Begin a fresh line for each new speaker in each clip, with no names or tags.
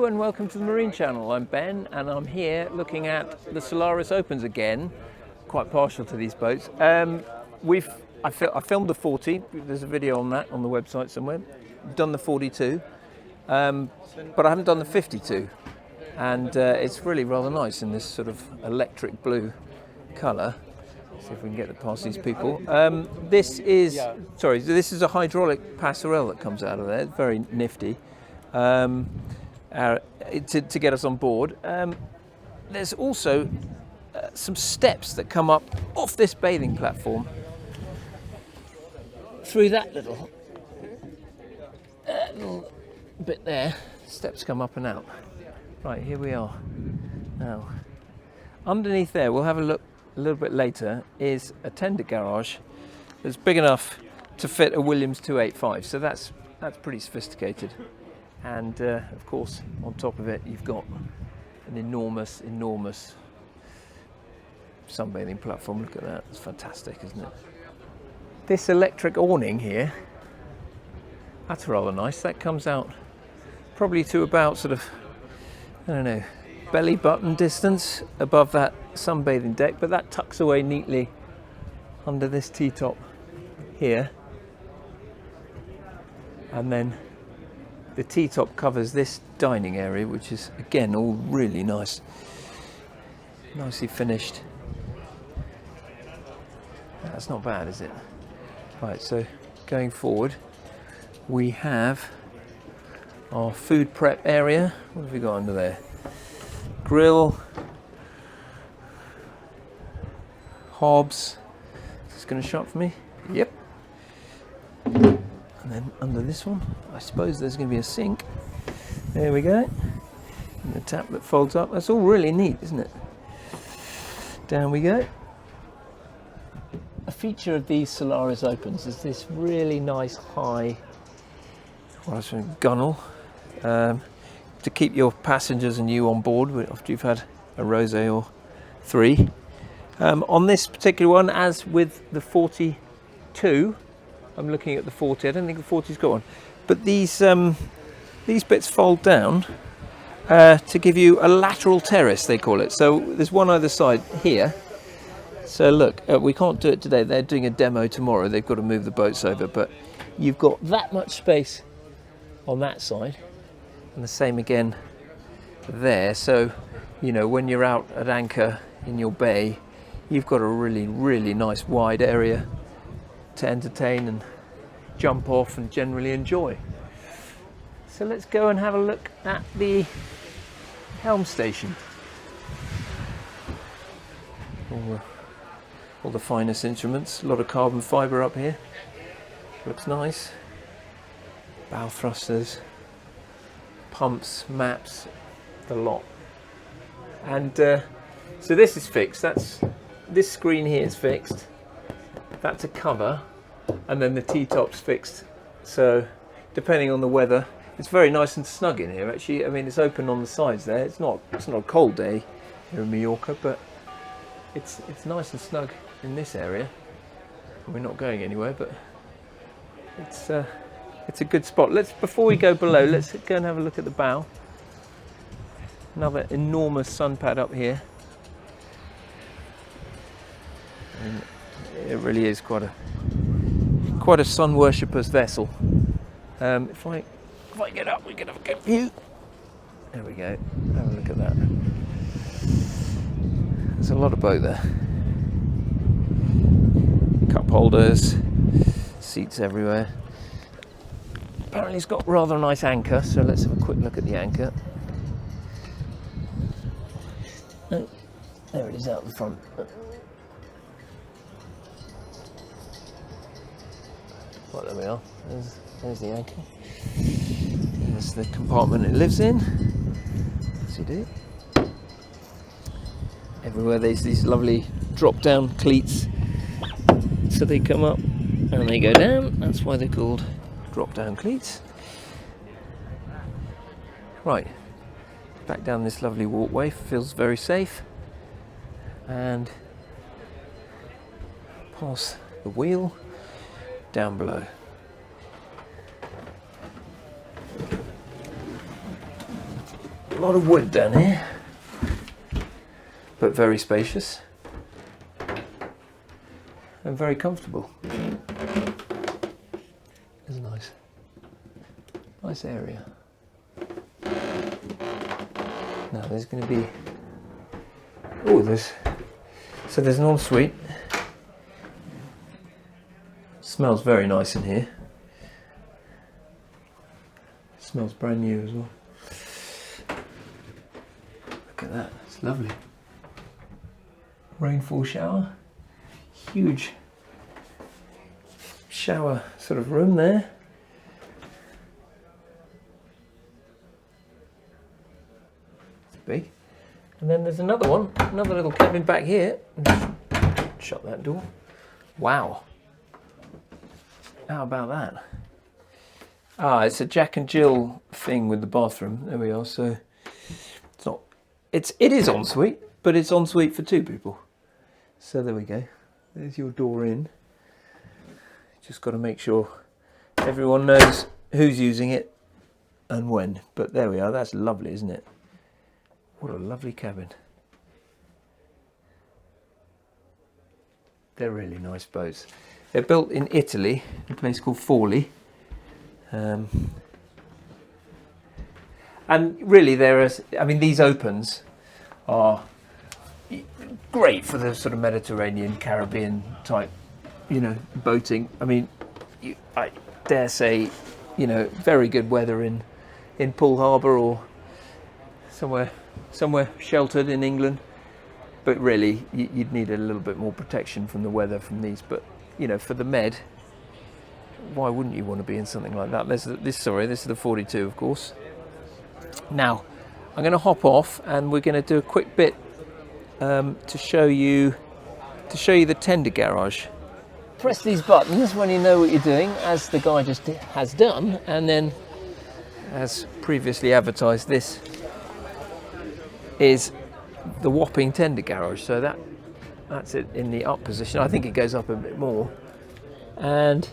Hello and welcome to the Marine Channel. I'm Ben and I'm here looking at the Solaris Opens again. Quite partial to these boats. I filmed the 40, there's a video on that on the website somewhere. I've done the 42, but I haven't done the 52. And it's really rather nice in this sort of electric blue colour. See if we can get it past these people. This is a hydraulic passerelle that comes out of there. It's very nifty. To get us on board. There's also some steps that come up off this bathing platform through that little bit there. Steps come up and out. Right, here we are. Now, underneath there, we'll have a look a little bit later, is a tender garage that's big enough to fit a Williams 285. So that's pretty sophisticated. And of course, on top of it, you've got an enormous sunbathing platform. Look at that, it's fantastic, isn't it? This electric awning here, that's rather nice. That comes out probably to about sort of, I don't know, belly button distance above that sunbathing deck, but that tucks away neatly under this T-top here. And then the T-top covers this dining area, which is again all really nice, nicely finished. That's not bad, is it? Right, so going forward, we have our food prep area. What have we got under there? Grill, hobs. Is this going to shut for me? Yep. And then under this one, I suppose there's going to be a sink. There we go. And the tap that folds up. That's all really neat, isn't it? Down we go. A feature of these Solaris Opens is this really nice high gunnel to keep your passengers and you on board after you've had a rosé or three. On this particular one, as with the 42, I'm looking at the 40. I don't think the 40's got one, but these bits fold down to give you a lateral terrace, they call it. So there's one either side here. So look, we can't do it today. They're doing a demo tomorrow. They've got to move the boats over, but you've got that much space on that side, and the same again there. So you know, when you're out at anchor in your bay, you've got a really nice wide area to entertain and jump off and generally enjoy. So let's go and have a look at the Helm station. All the finest instruments, a lot of carbon fibre up here. Looks nice. Bow thrusters, pumps, maps, the lot. And so this is fixed. This screen here is fixed. That's a cover, and then the T-top's fixed. So depending on the weather, it's very nice and snug in here. Actually, I mean, it's open on the sides there. It's not a cold day here in Mallorca, but it's nice and snug in this area. We're not going anywhere, but it's a good spot. Before we go below, let's go and have a look at the bow. Another enormous sun pad up here. And it really is quite a sun worshipper's vessel. If I get up, we can have a good view. There we go. Have a look at that. There's a lot of boat there. Cup holders, seats everywhere. Apparently it's got rather a nice anchor, so let's have a quick look at the anchor. Oh, there it is out the front. Well, there we are. There's the anchor. There's the compartment it lives in. As you do. Everywhere there's these lovely drop-down cleats. So they come up and they go down. That's why they're called drop-down cleats. Right. Back down this lovely walkway. Feels very safe. And past the wheel. Down below. A lot of wood down here, but very spacious and very comfortable. It's a nice area. Now there's going to be, there's an ensuite. Smells very nice in here. Smells brand new as well. Look at that, it's lovely. Rainfall shower. Huge shower sort of room there. It's big. And then there's another one, another little cabin back here. Shut that door. Wow. How about that? Ah, it's a Jack and Jill thing with the bathroom. There we are. So it's not. It is ensuite, but it's ensuite for two people. So there we go. There's your door in. Just got to make sure everyone knows who's using it and when. But there we are. That's lovely, isn't it? What a lovely cabin. They're really nice boats. They're built in Italy, a place called Forlì. And really these opens are great for the sort of Mediterranean, Caribbean type, boating. I mean, I dare say, very good weather in Poole Harbour or somewhere sheltered in England. But really, you'd need a little bit more protection from the weather from these. But for the Med, why wouldn't you want to be in something like that? This is the 42, of course. Now, I'm going to hop off, and we're going to do a quick bit to show you the tender garage. Press these buttons when you know what you're doing, as the guy just has done, and then, as previously advertised, this is the whopping tender garage. So that's it in the up position. I think it goes up a bit more. And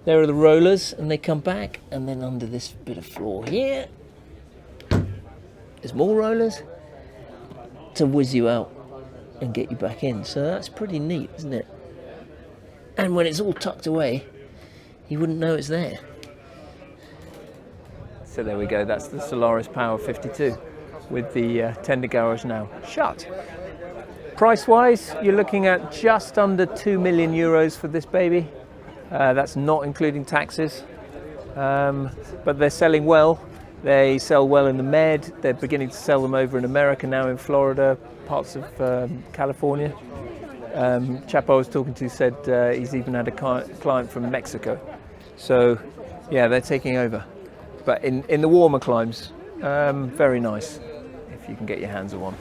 there are the rollers, and they come back, and then under this bit of floor here, there's more rollers to whiz you out and get you back in. So that's pretty neat, isn't it? And when it's all tucked away, you wouldn't know it's there. So there we go, that's the Solaris Power 52 with the tender garage now shut. Price-wise, you're looking at just under 2 million euros for this baby. That's not including taxes, but they're selling well. They sell well in the Med. They're beginning to sell them over in America now, in Florida, parts of California. Chap I was talking to said he's even had a client from Mexico. So yeah, they're taking over. But in the warmer climes, very nice if you can get your hands on one.